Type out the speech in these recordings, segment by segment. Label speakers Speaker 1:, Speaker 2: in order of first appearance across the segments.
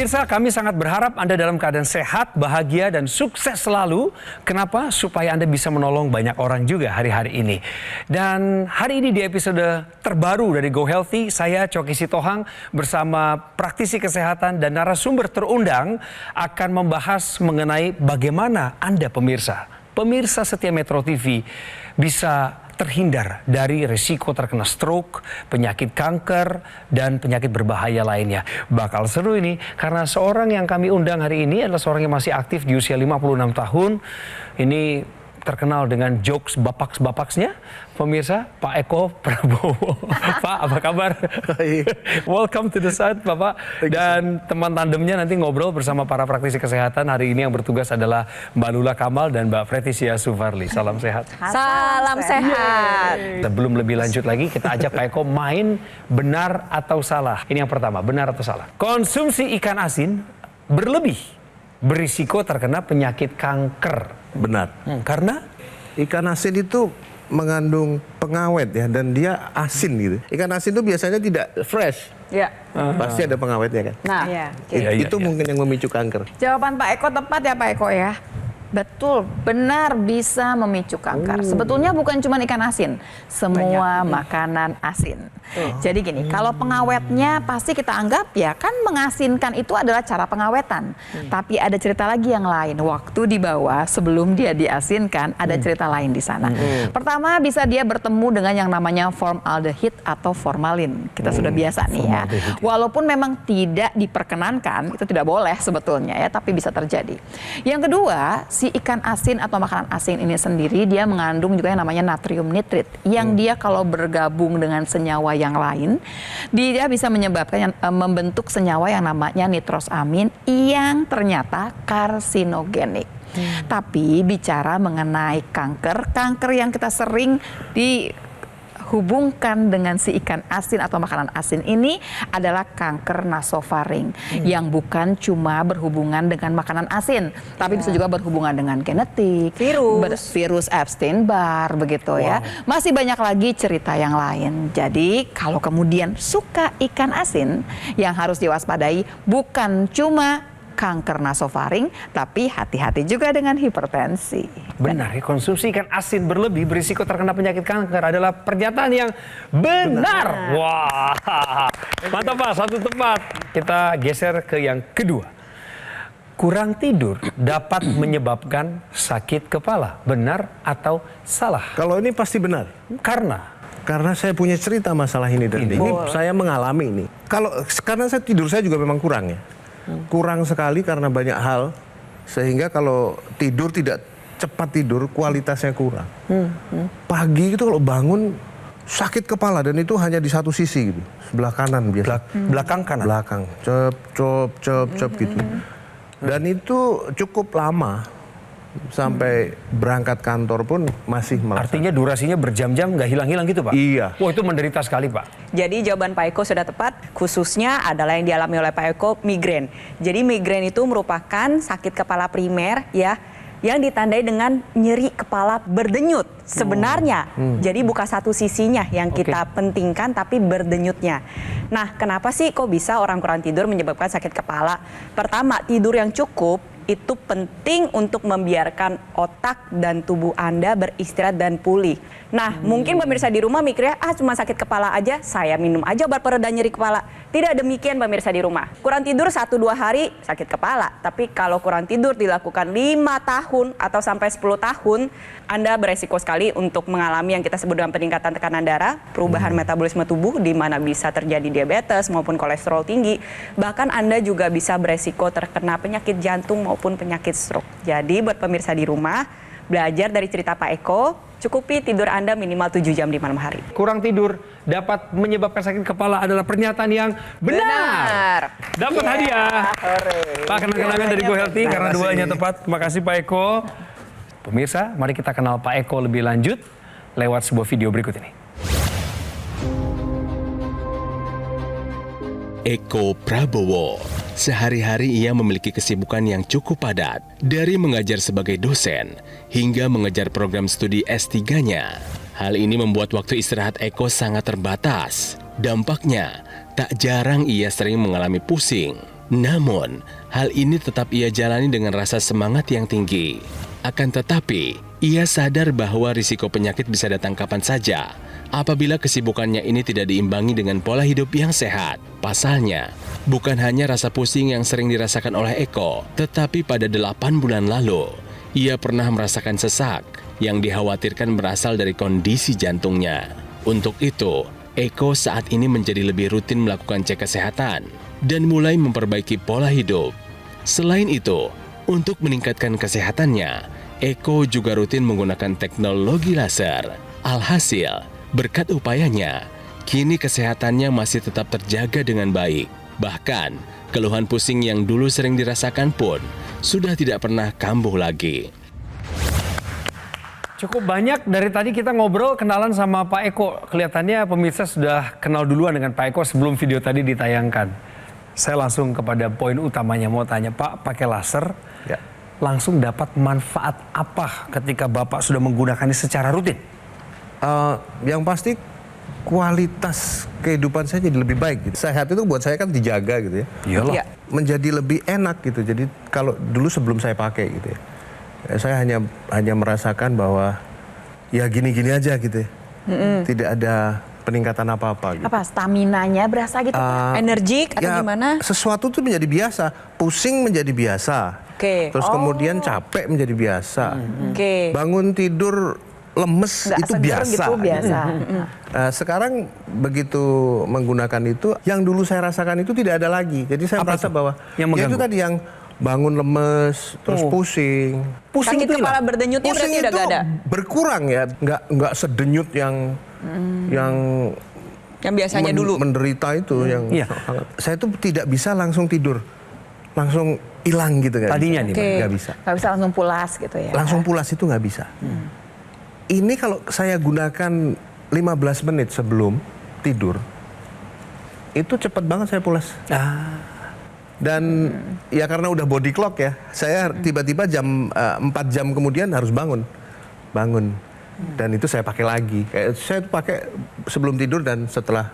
Speaker 1: Pemirsa, kami sangat berharap Anda dalam keadaan sehat, bahagia, dan sukses selalu. Kenapa? Supaya Anda bisa menolong banyak orang juga hari-hari ini. Dan hari ini di episode terbaru dari Go Healthy, saya Coki Sitohang bersama praktisi kesehatan dan narasumber terundang akan membahas mengenai bagaimana Anda pemirsa setia Metro TV bisa terhindar dari risiko terkena stroke, penyakit kanker, dan penyakit berbahaya lainnya. Bakal seru ini karena seorang yang kami undang hari ini adalah seorang yang masih aktif di usia 56 tahun. Ini terkenal dengan jokes bapaks-bapaksnya. Pemirsa, Pak Eko Prabowo. Pak, apa kabar? Welcome to the side, Bapak. Dan teman tandemnya nanti ngobrol bersama para praktisi kesehatan. Hari ini yang bertugas adalah Mbak Lula Kamal dan Mbak Fretisya Sufarli. Salam sehat.
Speaker 2: Salam sehat.
Speaker 1: Sebelum lebih lanjut lagi, kita ajak Pak Eko main benar atau salah. Ini yang pertama, benar atau salah. Konsumsi ikan asin berlebih berisiko terkena penyakit kanker.
Speaker 3: Benar.
Speaker 1: Karena
Speaker 3: Ikan asin itu mengandung pengawet ya, dan dia asin gitu. Ikan asin itu biasanya tidak fresh.
Speaker 2: Ya.
Speaker 3: Pasti ada pengawetnya kan.
Speaker 2: Nah,
Speaker 3: Itu mungkin yang memicu kanker.
Speaker 2: jawaban Pak Eko tepat ya Pak Eko ya. Betul, benar bisa memicu kanker. Sebetulnya bukan cuma ikan asin, semua makanan asin. Jadi gini, kalau pengawetnya pasti kita anggap ya kan mengasinkan itu adalah cara pengawetan. Tapi ada cerita lagi yang lain. Waktu dibawa sebelum dia diasinkan ada cerita lain di sana. Pertama bisa dia bertemu dengan yang namanya formaldehid atau formalin. Kita sudah biasa nih ya. Walaupun memang tidak diperkenankan, itu tidak boleh sebetulnya ya, tapi bisa terjadi. Yang kedua, si ikan asin atau makanan asin ini sendiri dia mengandung juga yang namanya natrium nitrit yang dia kalau bergabung dengan senyawa yang lain dia bisa menyebabkan membentuk senyawa yang namanya nitrosamin yang ternyata karsinogenik. Tapi bicara mengenai kanker yang kita sering dihubungkan dengan si ikan asin atau makanan asin ini adalah kanker nasofaring yang bukan cuma berhubungan dengan makanan asin, tapi bisa juga berhubungan dengan genetik, virus Epstein-Barr begitu ya. Masih banyak lagi cerita yang lain. Jadi kalau kemudian suka ikan asin, yang harus diwaspadai bukan cuma kanker nasofaring, tapi hati-hati juga dengan hipertensi.
Speaker 1: benar ya, konsumsi ikan asin berlebih berisiko terkena penyakit kanker adalah pernyataan yang benar. Wah, mantap Pak, satu tepat. Kita geser ke yang kedua. Kurang tidur dapat menyebabkan sakit kepala. Benar atau salah?
Speaker 3: Kalau ini pasti benar. Karena saya punya cerita masalah ini dan ini saya mengalami ini. Karena karena saya juga memang kurang ya. Kurang sekali karena banyak hal, sehingga kalau tidur tidak cepat tidur, kualitasnya kurang. Pagi itu kalau bangun sakit kepala dan itu hanya di satu sisi gitu, sebelah kanan biasa.
Speaker 1: Belakang kanan?
Speaker 3: Belakang, cep gitu. Dan itu cukup lama, sampai berangkat kantor pun masih merasa.
Speaker 1: Artinya durasinya berjam-jam nggak hilang-hilang gitu Pak?
Speaker 3: Iya.
Speaker 1: Wah, itu menderita sekali Pak.
Speaker 4: Jadi jawaban Pak Eko sudah tepat, khususnya adalah yang dialami oleh Pak Eko, migrain. Jadi migrain itu merupakan sakit kepala primer ya, yang ditandai dengan nyeri kepala berdenyut sebenarnya. Jadi bukan satu sisinya yang kita pentingkan, tapi berdenyutnya. Nah, kenapa sih kok bisa orang kurang tidur menyebabkan sakit kepala? Pertama, tidur yang cukup itu penting untuk membiarkan otak dan tubuh Anda beristirahat dan pulih. Nah, mungkin pemirsa di rumah mikirnya, cuma sakit kepala aja, saya minum aja obat pereda nyeri kepala. Tidak demikian pemirsa di rumah. Kurang tidur 1-2 hari sakit kepala. Tapi kalau kurang tidur dilakukan 5 tahun atau sampai 10 tahun, Anda beresiko sekali untuk mengalami yang kita sebut dengan peningkatan tekanan darah, perubahan metabolisme tubuh di mana bisa terjadi diabetes maupun kolesterol tinggi. Bahkan Anda juga bisa beresiko terkena penyakit jantung maupun penyakit stroke. Jadi buat pemirsa di rumah, belajar dari cerita Pak Eko, cukupi tidur Anda minimal 7 jam di malam hari.
Speaker 1: Kurang tidur dapat menyebabkan sakit kepala adalah pernyataan yang benar. Dapat hadiah. Pak, kenang-kenangan dari Go Healthy karena duanya tepat. Terima kasih Pak Eko. Pemirsa, mari kita kenal Pak Eko lebih lanjut lewat sebuah video berikut ini.
Speaker 5: Eko Prabowo. Sehari-hari ia memiliki kesibukan yang cukup padat, dari mengajar sebagai dosen hingga mengejar program studi S3-nya. Hal ini membuat waktu istirahat Eko sangat terbatas. Dampaknya, tak jarang ia sering mengalami pusing, Namun, hal ini tetap ia jalani dengan rasa semangat yang tinggi. Akan tetapi, ia sadar bahwa risiko penyakit bisa datang kapan saja apabila kesibukannya ini tidak diimbangi dengan pola hidup yang sehat. Pasalnya, bukan hanya rasa pusing yang sering dirasakan oleh Eko, tetapi pada 8 bulan lalu, ia pernah merasakan sesak yang dikhawatirkan berasal dari kondisi jantungnya. Untuk itu, Eko saat ini menjadi lebih rutin melakukan cek kesehatan dan mulai memperbaiki pola hidup. Selain itu, untuk meningkatkan kesehatannya, Eko juga rutin menggunakan teknologi laser. Alhasil, berkat upayanya, kini kesehatannya masih tetap terjaga dengan baik. Bahkan, keluhan pusing yang dulu sering dirasakan pun sudah tidak pernah kambuh lagi.
Speaker 1: Cukup banyak dari tadi kita ngobrol kenalan sama Pak Eko. Kelihatannya pemirsa sudah kenal duluan dengan Pak Eko sebelum video tadi ditayangkan. Saya langsung kepada poin utamanya mau tanya, Pak, pakai laser langsung dapat manfaat apa ketika Bapak sudah menggunakannya secara rutin?
Speaker 3: Yang pasti kualitas kehidupan saya jadi lebih baik gitu. Sehat itu buat saya kan dijaga gitu ya.
Speaker 1: Iyalah.
Speaker 4: Iya.
Speaker 3: Menjadi lebih enak gitu. Jadi kalau dulu sebelum saya pakai gitu ya, saya hanya merasakan bahwa ya gini-gini aja gitu ya. Tidak ada peningkatan apa-apa gitu.
Speaker 2: Apa staminanya berasa gitu? Pak?
Speaker 4: Energik atau gimana?
Speaker 3: Sesuatu tuh menjadi biasa, pusing menjadi biasa.
Speaker 4: Oke.
Speaker 3: Terus kemudian capek menjadi biasa.
Speaker 4: Oke.
Speaker 3: Bangun tidur lemes
Speaker 2: Nggak
Speaker 3: itu
Speaker 2: seger
Speaker 3: biasa.
Speaker 2: gitu, biasa.
Speaker 3: Sekarang begitu menggunakan itu, yang dulu saya rasakan itu tidak ada lagi. Jadi saya
Speaker 1: Apa
Speaker 3: merasa
Speaker 1: tuh?
Speaker 3: bahwa
Speaker 1: Yang
Speaker 3: ya
Speaker 1: mengganggu?
Speaker 3: itu tadi yang bangun lemes, terus pusing.
Speaker 4: Sakit
Speaker 1: itu
Speaker 4: kepala
Speaker 1: hilang?
Speaker 4: berdenyutnya
Speaker 3: Pusing
Speaker 4: berarti udah
Speaker 3: itu
Speaker 4: gak ada?
Speaker 3: berkurang ya, nggak sedenyut yang
Speaker 4: Yang biasanya dulu.
Speaker 3: menderita itu yang
Speaker 1: Iya.
Speaker 3: saya tuh tidak bisa langsung tidur, langsung hilang gitu kan.
Speaker 1: Tadinya nih,
Speaker 4: Oke.
Speaker 3: Nggak bisa.
Speaker 2: Nggak bisa langsung pulas gitu ya?
Speaker 3: Langsung pulas itu nggak bisa. Ini kalau saya gunakan 15 menit sebelum tidur, itu cepet banget saya pulas. Dan ya karena udah body clock ya, saya tiba-tiba jam 4 jam kemudian harus bangun. Dan itu saya pakai lagi. Saya pakai sebelum tidur dan setelah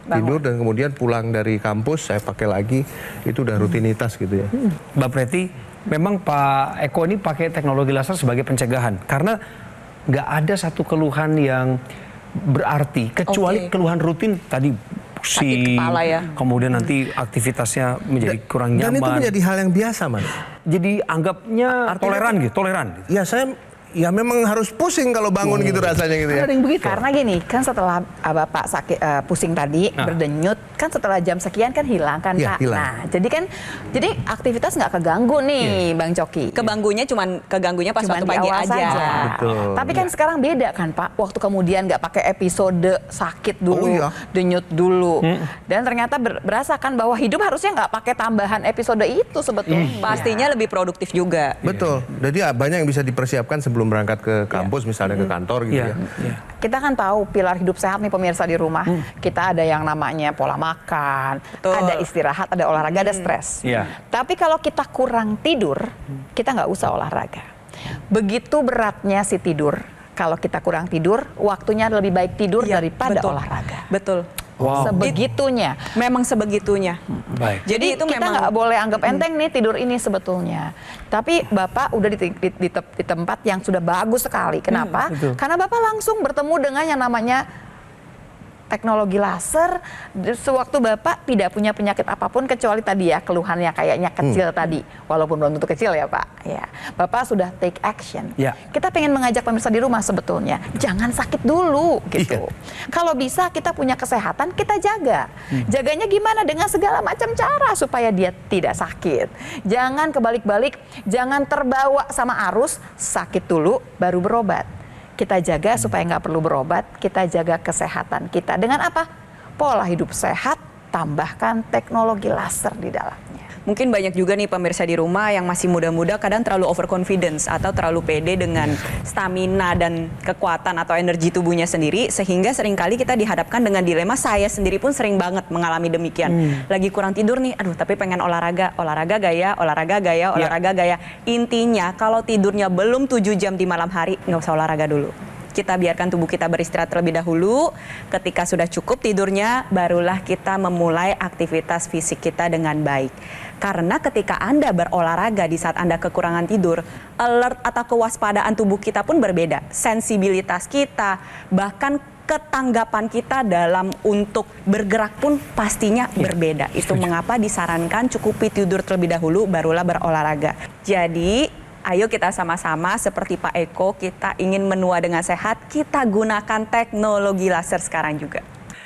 Speaker 3: tidur, dan kemudian pulang dari kampus saya pakai lagi. Itu udah rutinitas gitu ya.
Speaker 1: Mbak Preti, memang Pak Eko ini pakai teknologi laser sebagai pencegahan karena nggak ada satu keluhan yang berarti kecuali
Speaker 4: Oke.
Speaker 1: keluhan rutin tadi pusing,
Speaker 4: Sakit kepala ya.
Speaker 1: kemudian nanti aktivitasnya menjadi kurang
Speaker 3: Dan itu
Speaker 1: nyaman.
Speaker 3: menjadi hal yang biasa, Man.
Speaker 1: Jadi anggapnya toleran gitu.
Speaker 3: Ya saya ya memang harus pusing kalau bangun gitu rasanya gitu ya.
Speaker 1: Ada yang begitu.
Speaker 2: Karena gini, kan setelah Bapak sakit pusing tadi, berdenyut, kan setelah jam sekian kan hilang kan,
Speaker 3: Iya,
Speaker 2: Pak.
Speaker 3: hilang.
Speaker 2: Nah, jadi aktivitas nggak keganggu nih, Bang Coki.
Speaker 4: Keganggunya pas
Speaker 2: Cuman
Speaker 4: waktu
Speaker 2: di
Speaker 4: pagi
Speaker 2: awal
Speaker 4: aja.
Speaker 2: saja.
Speaker 3: Betul.
Speaker 2: Tapi kan sekarang beda kan, Pak. Waktu kemudian nggak pakai episode sakit dulu,
Speaker 3: Oh, iya.
Speaker 2: denyut dulu, dan ternyata berasa kan bahwa hidup harusnya nggak pakai tambahan episode itu sebetulnya.
Speaker 4: Pastinya lebih produktif juga.
Speaker 3: Betul. Jadi ya, banyak yang bisa dipersiapkan sebelum berangkat ke kampus, misalnya ke kantor gitu
Speaker 1: Iya,
Speaker 3: ya.
Speaker 1: iya.
Speaker 2: Kita kan tahu pilar hidup sehat nih pemirsa di rumah. Kita ada yang namanya pola makan,
Speaker 4: Betul.
Speaker 2: ada istirahat, ada olahraga, ada stres.
Speaker 1: Iya.
Speaker 2: Tapi kalau kita kurang tidur, kita nggak usah olahraga. Begitu beratnya si tidur. Kalau kita kurang tidur, waktunya lebih baik tidur
Speaker 4: Iya,
Speaker 2: daripada
Speaker 4: betul.
Speaker 2: olahraga.
Speaker 4: Betul.
Speaker 1: Wow.
Speaker 2: Sebegitunya.
Speaker 4: Memang sebegitunya.
Speaker 1: Baik.
Speaker 2: Jadi
Speaker 4: itu
Speaker 2: kita
Speaker 4: memang
Speaker 2: nggak boleh anggap enteng nih tidur ini sebetulnya. Tapi Bapak udah di tempat yang sudah bagus sekali. Kenapa?
Speaker 1: betul.
Speaker 2: Karena Bapak langsung bertemu dengan yang namanya teknologi laser. Sewaktu Bapak tidak punya penyakit apapun kecuali tadi ya keluhannya kayaknya kecil tadi. Walaupun belum tentu kecil ya Pak. Ya, Bapak sudah take action.
Speaker 1: Ya.
Speaker 2: Kita pengen mengajak pemirsa di rumah sebetulnya. Jangan sakit dulu gitu. Kalau bisa kita punya kesehatan, kita jaga. Jaganya gimana? Dengan segala macam cara supaya dia tidak sakit. Jangan kebalik-balik, jangan terbawa sama arus, sakit dulu baru berobat. Kita jaga supaya nggak perlu berobat, kita jaga kesehatan kita. Dengan apa? Pola hidup sehat, tambahkan teknologi laser di dalamnya.
Speaker 4: Mungkin banyak juga nih pemirsa di rumah yang masih muda-muda kadang terlalu overconfidence atau terlalu pede dengan stamina dan kekuatan atau energi tubuhnya sendiri, sehingga seringkali kita dihadapkan dengan dilema. Saya sendiri pun sering banget mengalami demikian. Lagi kurang tidur nih, aduh tapi pengen olahraga gaya. Intinya kalau tidurnya belum 7 jam di malam hari, nggak usah olahraga dulu. Kita biarkan tubuh kita beristirahat terlebih dahulu. Ketika sudah cukup tidurnya, barulah kita memulai aktivitas fisik kita dengan baik. Karena ketika Anda berolahraga di saat Anda kekurangan tidur, alert atau kewaspadaan tubuh kita pun berbeda. Sensibilitas kita, bahkan ketanggapan kita dalam untuk bergerak pun pastinya berbeda. Itu mengapa disarankan cukupi tidur terlebih dahulu, barulah berolahraga. Jadi, ayo kita sama-sama seperti Pak Eko, kita ingin menua dengan sehat, kita gunakan teknologi laser sekarang juga.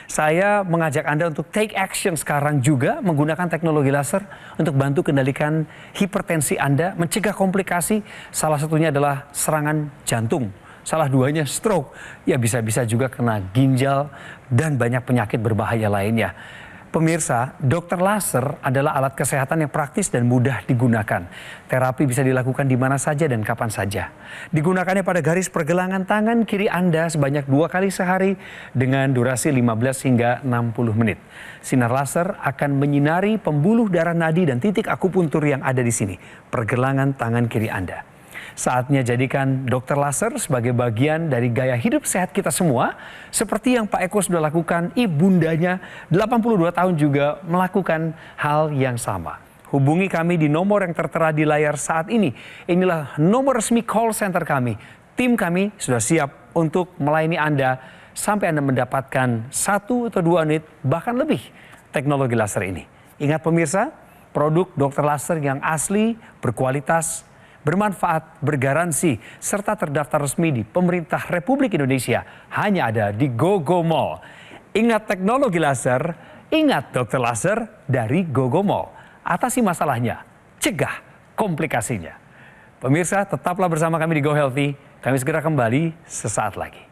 Speaker 1: Saya mengajak Anda untuk take action sekarang juga menggunakan teknologi laser untuk bantu kendalikan hipertensi Anda, mencegah komplikasi, salah satunya adalah serangan jantung. Salah duanya stroke, ya bisa-bisa juga kena ginjal dan banyak penyakit berbahaya lainnya. Pemirsa, dokter laser adalah alat kesehatan yang praktis dan mudah digunakan. Terapi bisa dilakukan di mana saja dan kapan saja. Digunakannya pada garis pergelangan tangan kiri Anda sebanyak 2 kali sehari dengan durasi 15 hingga 60 menit. Sinar laser akan menyinari pembuluh darah nadi dan titik akupuntur yang ada di sini, pergelangan tangan kiri Anda. Saatnya jadikan dokter laser sebagai bagian dari gaya hidup sehat kita semua. Seperti yang Pak Eko sudah lakukan, ibundanya 82 tahun juga melakukan hal yang sama. Hubungi kami di nomor yang tertera di layar saat ini. Inilah nomor resmi call center kami. Tim kami sudah siap untuk melayani Anda sampai Anda mendapatkan 1 atau 2 unit bahkan lebih teknologi laser ini. Ingat pemirsa, produk dokter laser yang asli, berkualitas, bermanfaat, bergaransi, serta terdaftar resmi di Pemerintah Republik Indonesia hanya ada di GoGo Mall. Ingat teknologi laser, ingat dokter laser dari GoGo Mall. Atasi masalahnya, cegah komplikasinya. Pemirsa, tetaplah bersama kami di Go Healthy. Kami segera kembali sesaat lagi.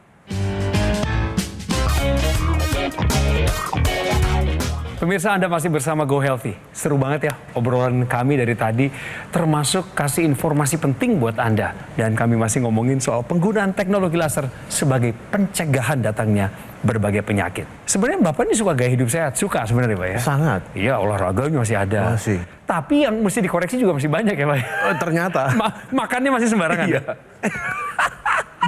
Speaker 1: Pemirsa, Anda masih bersama Go Healthy. Seru banget ya obrolan kami dari tadi, termasuk kasih informasi penting buat Anda. Dan kami masih ngomongin soal penggunaan teknologi laser sebagai pencegahan datangnya berbagai penyakit. Sebenarnya Bapak ini suka gaya hidup sehat, suka sebenarnya Pak ya?
Speaker 3: Sangat.
Speaker 1: Iya, olahraganya masih ada.
Speaker 3: Masih.
Speaker 1: Tapi yang mesti dikoreksi juga masih banyak ya Pak.
Speaker 3: Oh, ternyata.
Speaker 1: Makannya masih sembarangan.
Speaker 3: Iya.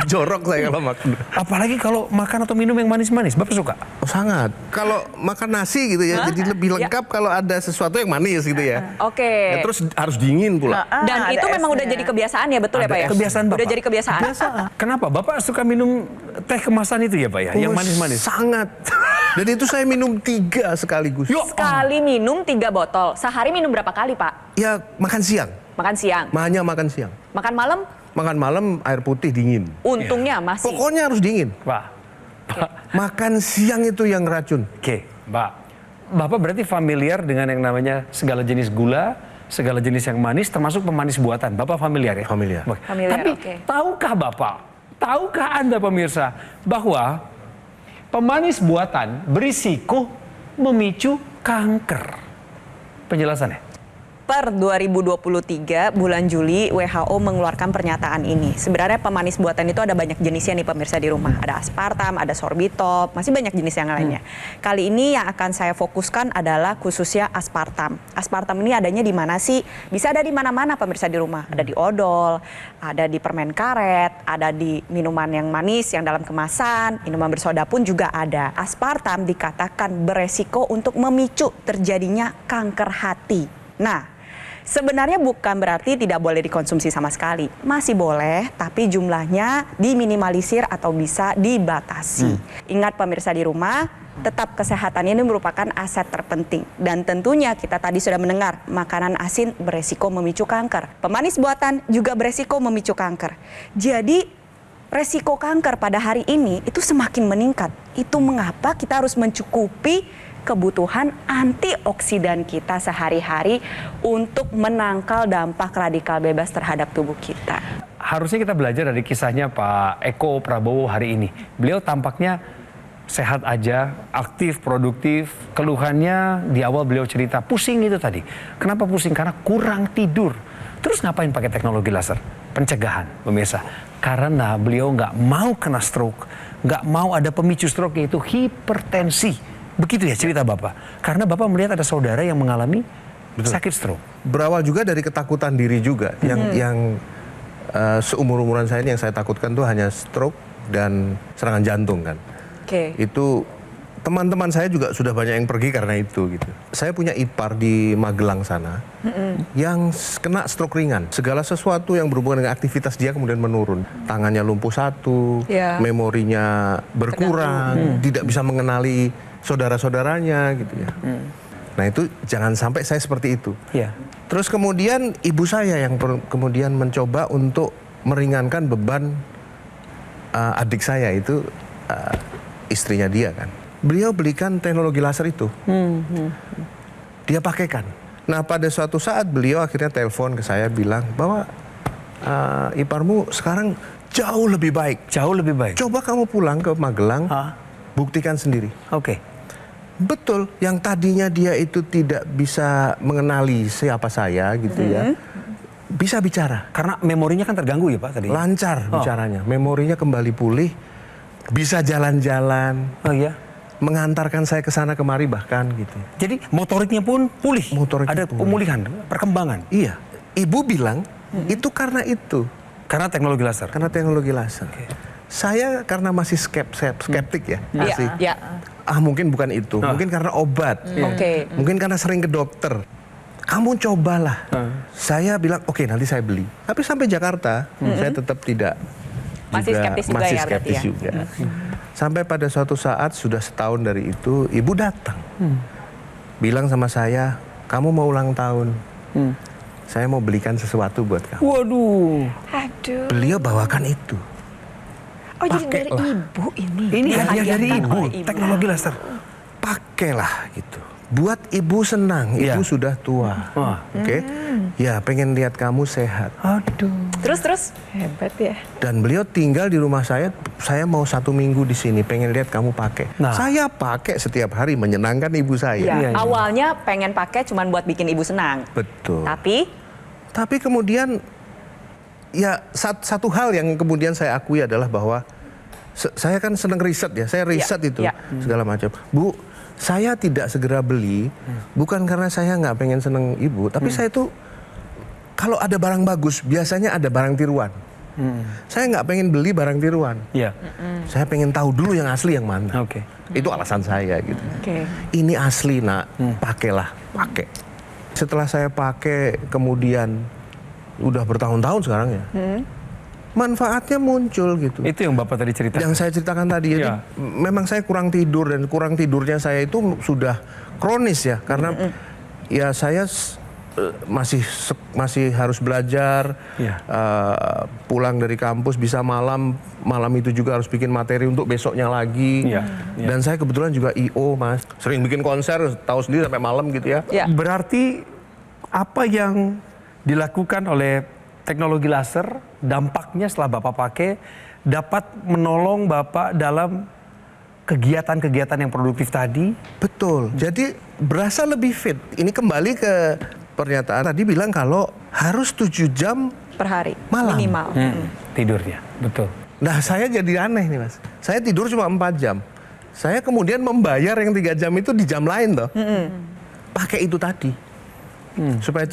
Speaker 3: Jorok saya kalau makan.
Speaker 1: Apalagi kalau makan atau minum yang manis-manis, Bapak suka?
Speaker 3: Oh, sangat. Kalau makan nasi gitu ya, jadi lebih lengkap kalau ada sesuatu yang manis gitu ya.
Speaker 4: Oke.
Speaker 3: Ya, terus harus dingin pula.
Speaker 4: Dan itu memang udah jadi kebiasaan ya, betul ya Pak ya?
Speaker 1: Kebiasaan Bapak.
Speaker 4: Udah jadi kebiasaan.
Speaker 1: Kenapa? Bapak suka minum teh kemasan itu ya Pak ya? Yang
Speaker 3: Oh,
Speaker 1: manis-manis?
Speaker 3: Sangat. Dan itu saya minum 3 sekaligus.
Speaker 4: Sekali minum 3 botol. Sehari minum berapa kali Pak?
Speaker 3: Ya makan siang.
Speaker 4: Makan siang.
Speaker 3: Hanya makan siang.
Speaker 4: Makan malam?
Speaker 3: Makan malam air putih dingin.
Speaker 4: Untungnya masih.
Speaker 3: Pokoknya harus dingin.
Speaker 1: Pak.
Speaker 3: Makan siang itu yang racun.
Speaker 1: Oke, Mbak. Bapak berarti familiar dengan yang namanya segala jenis gula, segala jenis yang manis, termasuk pemanis buatan. Bapak familiar ya?
Speaker 3: Familiar.
Speaker 1: Oke.
Speaker 4: Familiar,
Speaker 1: Tapi
Speaker 4: oke.
Speaker 1: tahukah Anda pemirsa, bahwa pemanis buatan berisiko memicu kanker? Penjelasannya?
Speaker 4: Per 2023 bulan Juli WHO mengeluarkan pernyataan ini. Sebenarnya pemanis buatan itu ada banyak jenisnya nih pemirsa di rumah. Ada aspartam, ada sorbitol, masih banyak jenis yang lainnya. Kali ini yang akan saya fokuskan adalah khususnya aspartam. Aspartam ini adanya di mana sih? Bisa ada di mana-mana pemirsa di rumah. Ada di odol, ada di permen karet, ada di minuman yang manis yang dalam kemasan, minuman bersoda pun juga ada. Aspartam dikatakan beresiko untuk memicu terjadinya kanker hati. Nah, sebenarnya bukan berarti tidak boleh dikonsumsi sama sekali. Masih boleh, tapi jumlahnya diminimalisir atau bisa dibatasi. Ingat pemirsa di rumah, tetap kesehatan ini merupakan aset terpenting. Dan tentunya kita tadi sudah mendengar, makanan asin beresiko memicu kanker. Pemanis buatan juga beresiko memicu kanker. Jadi, resiko kanker pada hari ini itu semakin meningkat. Itu mengapa kita harus mencukupi kebutuhan antioksidan kita sehari-hari untuk menangkal dampak radikal bebas terhadap tubuh kita.
Speaker 1: Harusnya kita belajar dari kisahnya Pak Eko Prabowo hari ini. Beliau tampaknya sehat aja, aktif, produktif. Keluhannya di awal beliau cerita pusing itu tadi. Kenapa pusing? Karena kurang tidur. Terus ngapain pakai teknologi laser? Pencegahan, pemirsa. Karena beliau nggak mau kena stroke, nggak mau ada pemicu stroke, yaitu hipertensi. Begitu ya cerita Bapak. Karena Bapak melihat ada saudara yang mengalami sakit stroke.
Speaker 3: Berawal juga dari ketakutan diri juga. Yang seumur-umuran saya ini yang saya takutkan tuh hanya stroke dan serangan jantung kan.
Speaker 4: Oke.
Speaker 3: Itu teman-teman saya juga sudah banyak yang pergi karena itu gitu. Saya punya ipar di Magelang sana yang kena stroke ringan. Segala sesuatu yang berhubungan dengan aktivitas dia kemudian menurun. Tangannya lumpuh satu,
Speaker 4: Ya.
Speaker 3: memorinya berkurang, tidak bisa mengenali saudara-saudaranya gitu ya. Nah itu jangan sampai saya seperti itu.
Speaker 1: Iya.
Speaker 3: Terus kemudian ibu saya yang kemudian mencoba untuk meringankan beban adik saya itu istrinya dia kan. Beliau belikan teknologi laser itu. Dia pakaikan. Nah pada suatu saat beliau akhirnya telepon ke saya bilang bahwa iparmu sekarang jauh lebih baik.
Speaker 1: Jauh lebih baik.
Speaker 3: Coba kamu pulang ke Magelang,
Speaker 1: Ah.
Speaker 3: buktikan sendiri.
Speaker 1: Oke.
Speaker 3: Betul, yang tadinya dia itu tidak bisa mengenali siapa saya gitu ya, bisa bicara.
Speaker 1: Karena memorinya kan terganggu ya Pak tadi.
Speaker 3: Lancar bicaranya, memorinya kembali pulih, bisa jalan-jalan,
Speaker 1: Oh iya.
Speaker 3: mengantarkan saya ke sana kemari bahkan gitu.
Speaker 1: Jadi motoriknya pun pulih.
Speaker 3: Motoriknya
Speaker 1: Ada
Speaker 3: pulih.
Speaker 1: pemulihan, perkembangan.
Speaker 3: Iya, ibu bilang itu karena itu,
Speaker 1: Karena teknologi laser.
Speaker 3: karena teknologi laser. Saya karena masih skeptik ya, masih.
Speaker 4: Ya.
Speaker 3: Mungkin bukan itu, mungkin karena obat,
Speaker 4: Oke.
Speaker 3: mungkin karena sering ke dokter. Kamu cobalah. Saya bilang oke nanti saya beli. Tapi sampai Jakarta saya tetap tidak.
Speaker 4: Masih skeptis juga
Speaker 3: masih
Speaker 4: ya berarti
Speaker 3: skeptis
Speaker 4: ya?
Speaker 3: juga. Sampai pada suatu saat sudah setahun dari itu ibu datang, bilang sama saya, kamu mau ulang tahun, saya mau belikan sesuatu buat kamu.
Speaker 1: Waduh.
Speaker 2: Aduh.
Speaker 3: Beliau bawakan itu.
Speaker 2: Oh jadi dari
Speaker 3: Pakailah.
Speaker 2: ibu ini.
Speaker 1: Ini hadiah dari
Speaker 4: Dihadiahkan
Speaker 1: ibu,
Speaker 4: oleh ibu.
Speaker 1: teknologi laser.
Speaker 3: Pakailah gitu. Buat ibu senang,
Speaker 1: Iya.
Speaker 3: ibu sudah tua.
Speaker 1: Wah.
Speaker 3: Oke. Ya, pengen lihat kamu sehat.
Speaker 1: Aduh.
Speaker 4: Terus.
Speaker 2: Hebat ya.
Speaker 3: Dan beliau tinggal di rumah saya mau 1 minggu di sini, pengen lihat kamu pakai.
Speaker 1: Nah.
Speaker 3: Saya pakai setiap hari menyenangkan ibu saya.
Speaker 4: Ya.
Speaker 1: Iya, iya.
Speaker 4: Awalnya pengen pakai cuman buat bikin ibu senang.
Speaker 3: Betul.
Speaker 4: Tapi
Speaker 3: kemudian ya satu hal yang kemudian saya akui adalah bahwa saya kan senang riset ya, saya riset itu
Speaker 4: ya.
Speaker 3: segala macam. Bu, saya tidak segera beli bukan karena saya nggak pengen seneng ibu, tapi saya tuh kalau ada barang bagus biasanya ada barang tiruan. Saya nggak pengen beli barang tiruan.
Speaker 1: Iya.
Speaker 3: Saya pengen tahu dulu yang asli yang mana.
Speaker 1: Oke.
Speaker 3: Itu alasan saya gitu.
Speaker 4: Oke.
Speaker 3: Ini asli nak, pakailah, pakai. Setelah saya pakai kemudian udah bertahun-tahun sekarang ya, manfaatnya muncul gitu.
Speaker 1: Itu yang Bapak tadi ceritakan.
Speaker 3: Yang saya ceritakan tadi, jadi
Speaker 1: Iya.
Speaker 3: memang saya kurang tidur dan kurang tidurnya saya itu sudah kronis ya, karena ya saya masih harus belajar,
Speaker 1: Iya.
Speaker 3: pulang dari kampus bisa malam itu juga harus bikin materi untuk besoknya lagi.
Speaker 1: Iya, iya.
Speaker 3: Dan saya kebetulan juga I.O. Mas, sering bikin konser, tahu sendiri sampai malam gitu ya.
Speaker 4: Ya.
Speaker 1: Berarti apa yang dilakukan oleh teknologi laser, dampaknya setelah Bapak pakai dapat menolong Bapak dalam kegiatan-kegiatan yang produktif tadi?
Speaker 3: Betul. Jadi berasa lebih fit. Ini kembali ke pernyataan tadi bilang kalau harus 7 jam.
Speaker 4: Per hari
Speaker 3: Malam.
Speaker 4: minimal.
Speaker 1: Tidurnya, betul.
Speaker 3: Nah saya jadi aneh nih Mas. Saya tidur cuma 4 jam. Saya kemudian membayar yang 3 jam itu di jam lain toh. Pakai itu tadi. Supaya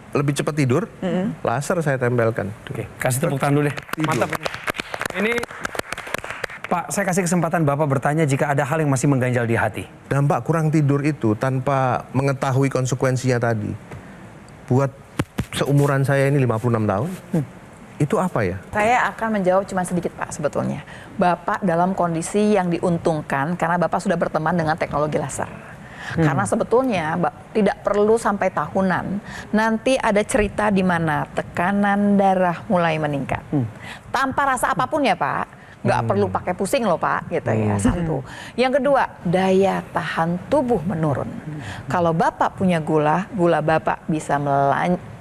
Speaker 3: lebih cepat tidur, laser saya tempelkan.
Speaker 1: Oke, kasih tepuk tangan dulu deh. Mantap ini. Ini Pak, saya kasih kesempatan Bapak bertanya jika ada hal yang masih mengganjal di hati.
Speaker 3: Dampak kurang tidur itu tanpa mengetahui konsekuensinya tadi. Buat seumuran saya ini 56 tahun, itu apa ya?
Speaker 2: Saya akan menjawab cuma sedikit Pak sebetulnya. Bapak dalam kondisi yang diuntungkan karena Bapak sudah berteman dengan teknologi laser. Karena sebetulnya tidak perlu sampai tahunan, nanti ada cerita di mana tekanan darah mulai meningkat. Tanpa rasa apapun ya Pak, nggak perlu pakai pusing loh Pak, gitu ya, satu. Yang kedua, daya tahan tubuh menurun. Kalau Bapak punya gula Bapak bisa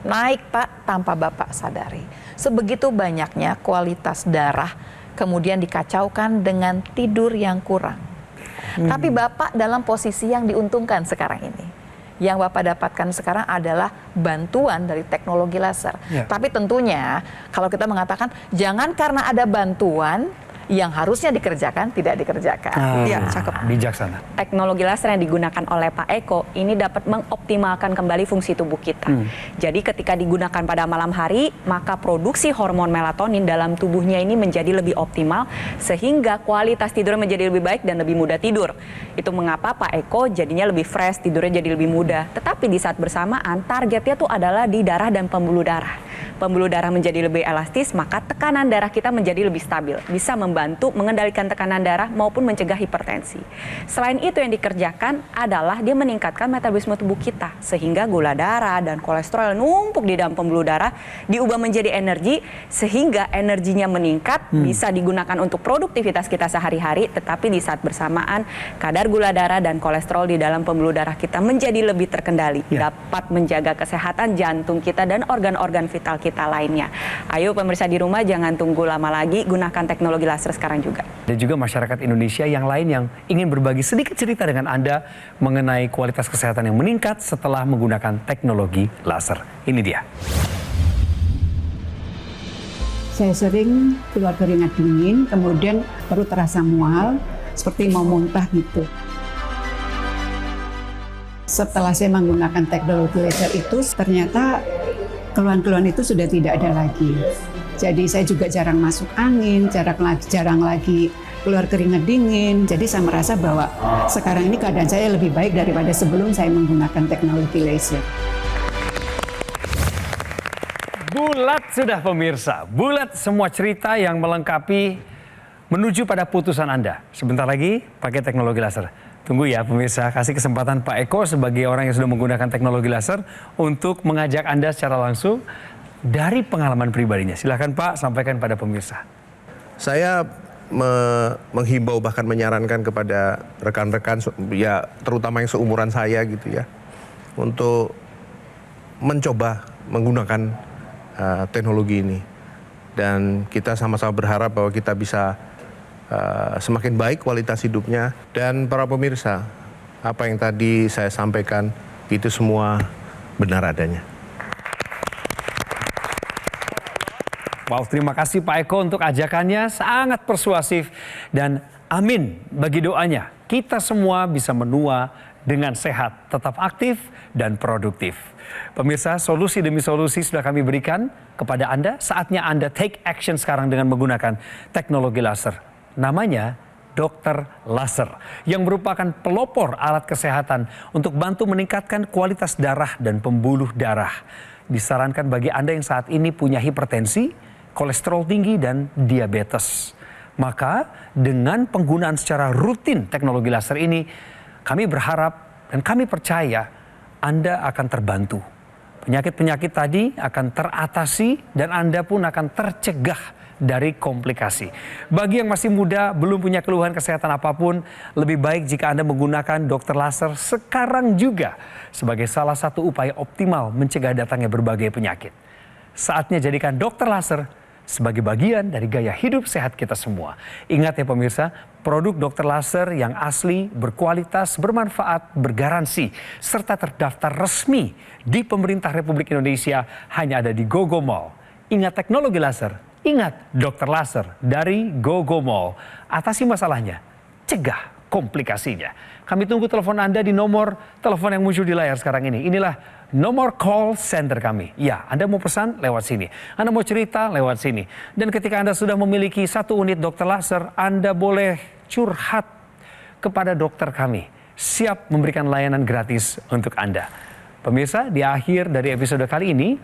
Speaker 2: naik Pak tanpa Bapak sadari. Sebegitu banyaknya kualitas darah kemudian dikacaukan dengan tidur yang kurang. Tapi Bapak dalam posisi yang diuntungkan sekarang ini. Yang Bapak dapatkan sekarang adalah bantuan dari teknologi laser.
Speaker 1: Ya.
Speaker 2: Tapi tentunya kalau kita mengatakan jangan karena ada bantuan yang harusnya dikerjakan tidak dikerjakan.
Speaker 4: Iya, cakep.
Speaker 1: Bijaksana.
Speaker 4: Teknologi laser yang digunakan oleh Pak Eko ini dapat mengoptimalkan kembali fungsi tubuh kita. Jadi ketika digunakan pada malam hari, maka produksi hormon melatonin dalam tubuhnya ini menjadi lebih optimal sehingga kualitas tidur menjadi lebih baik dan lebih mudah tidur. Itu mengapa Pak Eko jadinya lebih fresh, tidurnya jadi lebih mudah. Tetapi di saat bersamaan targetnya tuh adalah di darah dan pembuluh darah. Pembuluh darah menjadi lebih elastis, maka tekanan darah kita menjadi lebih stabil, bisa membantu mengendalikan tekanan darah maupun mencegah hipertensi. Selain itu yang dikerjakan adalah dia meningkatkan metabolisme tubuh kita, sehingga gula darah dan kolesterol yang numpuk di dalam pembuluh darah diubah menjadi energi, sehingga energinya meningkat, bisa digunakan untuk produktivitas kita sehari-hari, tetapi di saat bersamaan kadar gula darah dan kolesterol di dalam pembuluh darah kita menjadi lebih terkendali, dapat menjaga kesehatan jantung kita dan organ-organ vital kita lainnya. Ayo pemirsa di rumah jangan tunggu lama lagi, gunakan teknologi laser sekarang juga.
Speaker 1: Dan juga masyarakat Indonesia yang lain yang ingin berbagi sedikit cerita dengan Anda mengenai kualitas kesehatan yang meningkat setelah menggunakan teknologi laser. Ini dia.
Speaker 6: Saya sering keluar keringat dingin, kemudian perut terasa mual, seperti mau muntah gitu. Setelah saya menggunakan teknologi laser itu, ternyata keluhan-keluhan itu sudah tidak ada lagi. Jadi saya juga jarang masuk angin, jarang lagi keluar keringat dingin. Jadi saya merasa bahwa sekarang ini keadaan saya lebih baik daripada sebelum saya menggunakan teknologi laser.
Speaker 1: Bulat sudah pemirsa, bulat semua cerita yang melengkapi menuju pada putusan Anda. Sebentar lagi pakai teknologi laser. Tunggu ya pemirsa, kasih kesempatan Pak Eko sebagai orang yang sudah menggunakan teknologi laser untuk mengajak Anda secara langsung dari pengalaman pribadinya. Silahkan Pak, sampaikan pada pemirsa.
Speaker 3: Saya menghimbau bahkan menyarankan kepada rekan-rekan ya terutama yang seumuran saya gitu ya untuk mencoba menggunakan teknologi ini, dan kita sama-sama berharap bahwa kita bisa semakin baik kualitas hidupnya. Dan para pemirsa, apa yang tadi saya sampaikan itu semua benar adanya.
Speaker 1: Wow, terima kasih Pak Eko untuk ajakannya, sangat persuasif. Dan amin bagi doanya, kita semua bisa menua dengan sehat, tetap aktif dan produktif. Pemirsa, solusi demi solusi sudah kami berikan kepada Anda. Saatnya Anda take action sekarang dengan menggunakan teknologi laser. Namanya dokter laser, yang merupakan pelopor alat kesehatan untuk bantu meningkatkan kualitas darah dan pembuluh darah. Disarankan bagi Anda yang saat ini punya hipertensi, kolesterol tinggi, dan diabetes. Maka dengan penggunaan secara rutin teknologi laser ini, kami berharap dan kami percaya Anda akan terbantu. Penyakit-penyakit tadi akan teratasi dan Anda pun akan tercegah dari komplikasi. Bagi yang masih muda, belum punya keluhan kesehatan apapun, lebih baik jika Anda menggunakan dokter laser sekarang juga sebagai salah satu upaya optimal mencegah datangnya berbagai penyakit. Saatnya jadikan dokter laser sebagai bagian dari gaya hidup sehat kita semua. Ingat ya pemirsa, produk dokter laser yang asli, berkualitas, bermanfaat, bergaransi, serta terdaftar resmi di pemerintah Republik Indonesia hanya ada di GoGo Mall. Ingat teknologi laser, ingat dokter laser dari GoGo Mall. Atasi masalahnya, cegah komplikasinya. Kami tunggu telepon Anda di nomor telepon yang muncul di layar sekarang ini. Inilah nomor call center kami. Ya, Anda mau pesan lewat sini. Anda mau cerita lewat sini. Dan ketika Anda sudah memiliki 1 unit dokter laser, Anda boleh curhat kepada dokter kami. Siap memberikan layanan gratis untuk Anda. Pemirsa, di akhir dari episode kali ini,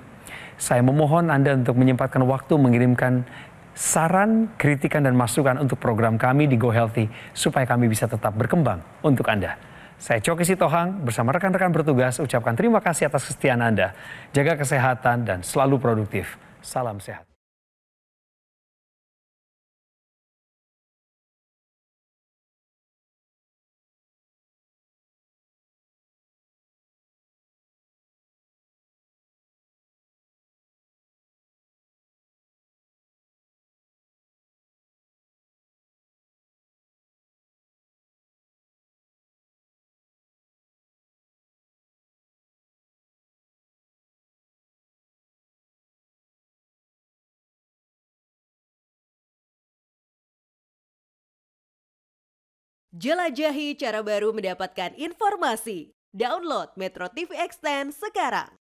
Speaker 1: saya memohon Anda untuk menyempatkan waktu mengirimkan saran, kritikan, dan masukan untuk program kami di Go Healthy supaya kami bisa tetap berkembang untuk Anda. Saya Coki Sitohang bersama rekan-rekan bertugas ucapkan terima kasih atas kesetiaan Anda. Jaga kesehatan dan selalu produktif. Salam sehat.
Speaker 7: Jelajahi cara baru mendapatkan informasi. Download Metro TV Extend sekarang.